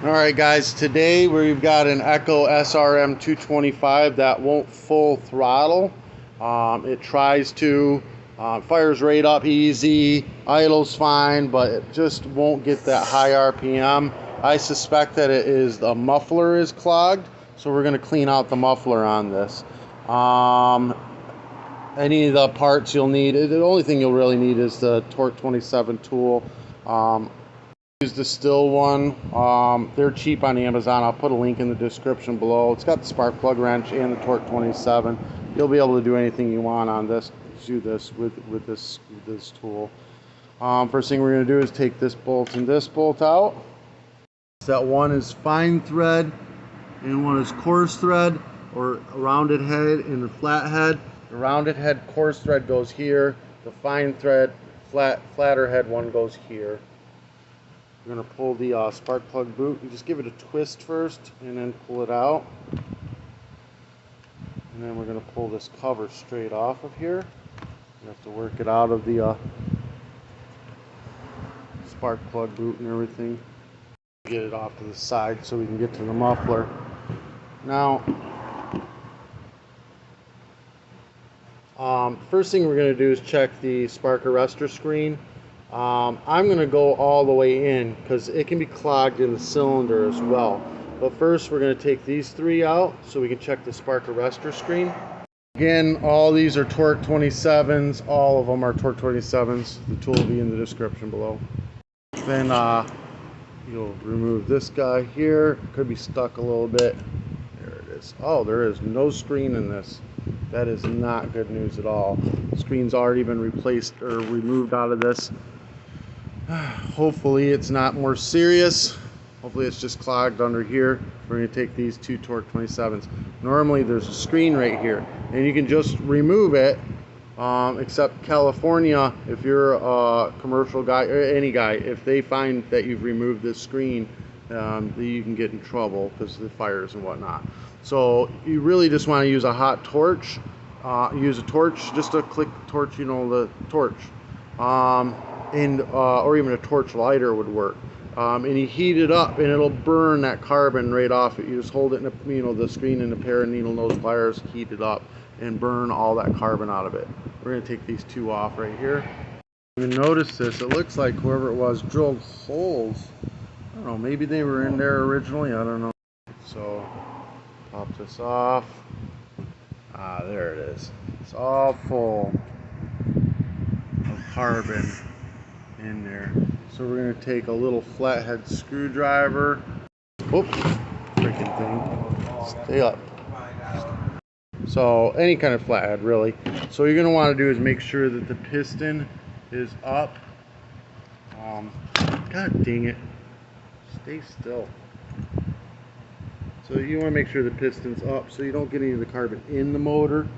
Alright guys, today we've got an Echo srm225 that won't full throttle. It tries to, fires right up easy, idles fine, but it just won't get that high RPM. I suspect that it is the muffler is clogged, so we're going to clean out the muffler on this. Any of the parts you'll need, the only thing you'll really need is the Torque 27 tool. Use the stihl one. They're cheap on Amazon. I'll put a link in the description below. It's got the spark plug wrench and the Torque 27. You'll be able to do anything you want on this. Do this with this tool. First thing we're going to do is take this bolt and this bolt out. That one is fine thread and one is coarse thread, or a rounded head and a flat head. The rounded head coarse thread goes here. The fine thread flatter head one goes here. We're going to pull the spark plug boot. You just give it a twist first and then pull it out. And then we're going to pull this cover straight off of here. You have to work it out of the spark plug boot and everything. Get it off to the side so we can get to the muffler. Now, first thing we're going to do is check the spark arrestor screen. I'm going to go all the way in because it can be clogged in the cylinder as well. But first we're going to take these three out so we can check the spark arrestor screen. Again, all these are Torque 27s. All of them are Torque 27s. The tool will be in the description below. Then you'll remove this guy here. Could be stuck a little bit. There it is. Oh, there is no screen in this. That is not good news at all. The screen's already been replaced or removed out of this. Hopefully it's not more serious. Hopefully it's just clogged under here. We're going to take these two Torque 27s. Normally there's a screen right here and you can just remove it, except California, if you're a commercial guy or any guy, if they find that you've removed this screen, you can get in trouble because of the fires and whatnot. So you really just want to use a hot torch. Use a torch, just a click torch, you know, the torch, or even a torch lighter would work. And you heat it up and it'll burn that carbon right off it. You just hold it in a, you know, the screen in a pair of needle nose pliers, heat it up and burn all that carbon out of it. We're going to take these two off right here. You notice this, it looks like whoever it was drilled holes. I don't know, maybe they were in there originally, I don't know. So pop this off. There it is. It's all full of carbon in there. So we're going to take a little flathead screwdriver. Oops, freaking thing. Stay up. So any kind of flathead really. So what you're going to want to do is make sure that the piston is up. God dang it. Stay still. So you want to make sure the piston's up so you don't get any of the carbon in the motor.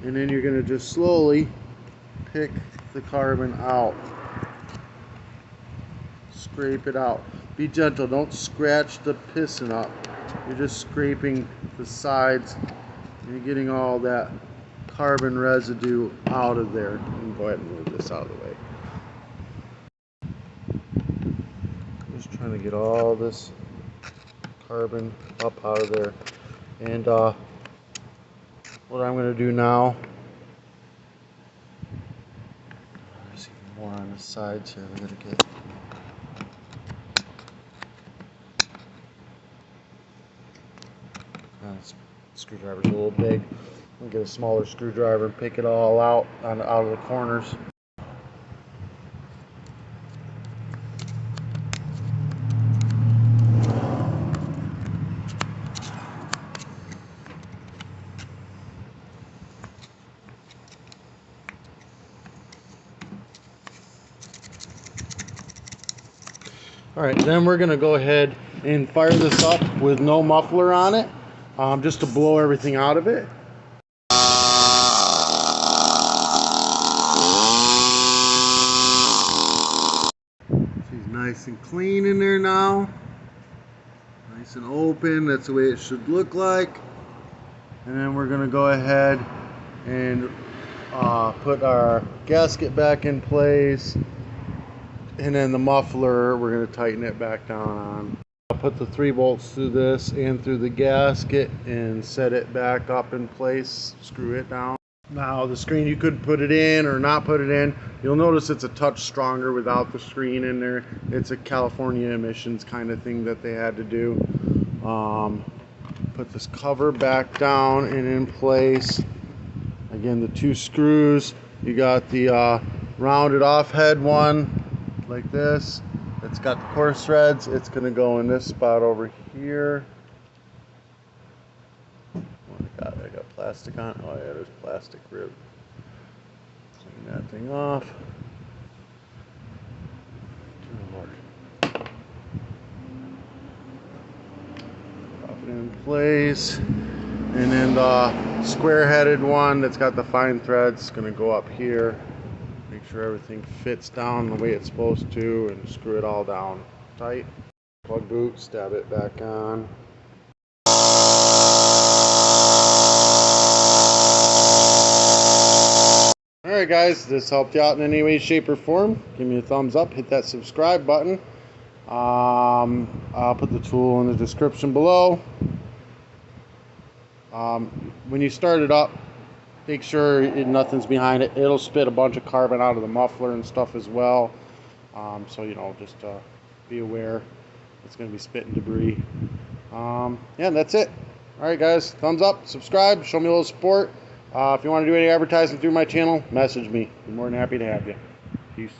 And then you're going to just slowly pick the carbon out. Scrape it out. Be gentle, don't scratch the piston up. You're just scraping the sides and you're getting all that carbon residue out of there. You can go ahead and move this out of the way. Just trying to get all this carbon up out of there. And what I'm going to do now, there's even more on the sides here. We're going to get this screwdriver's a little big. We'll get a smaller screwdriver and pick it all out of the corners. Alright, then we're going to go ahead and fire this up with no muffler on it, just to blow everything out of it. She's nice and clean in there now. Nice and open, that's the way it should look like. And then we're going to go ahead and put our gasket back in place. And then the muffler, we're going to tighten it back down on. put the 3 bolts through this and through the gasket and set it back up in place, screw it down. Now the screen, you could put it in or not put it in. You'll notice it's a touch stronger without the screen in there. It's a California emissions kind of thing that they had to do. Put this cover back down and in place. Again, the 2 screws. You got the rounded off head one like this. It's got the coarse threads. It's going to go in this spot over here. I got plastic on. Oh yeah, there's plastic rib. Clean that thing off. Drop it in place. And then the square-headed one that's got the fine threads is going to go up here. Make sure everything fits down the way it's supposed to and screw it all down tight. Plug boot, stab it back on. Alright guys, this helped you out in any way, shape, or form. Give me a thumbs up, hit that subscribe button. I'll put the tool in the description below. When you start it up, make sure nothing's behind it. It'll spit a bunch of carbon out of the muffler and stuff as well. So, you know, just be aware it's going to be spitting debris. Yeah, that's it. Alright guys, thumbs up, subscribe, show me a little support. If you want to do any advertising through my channel, message me. I'm more than happy to have you. Peace.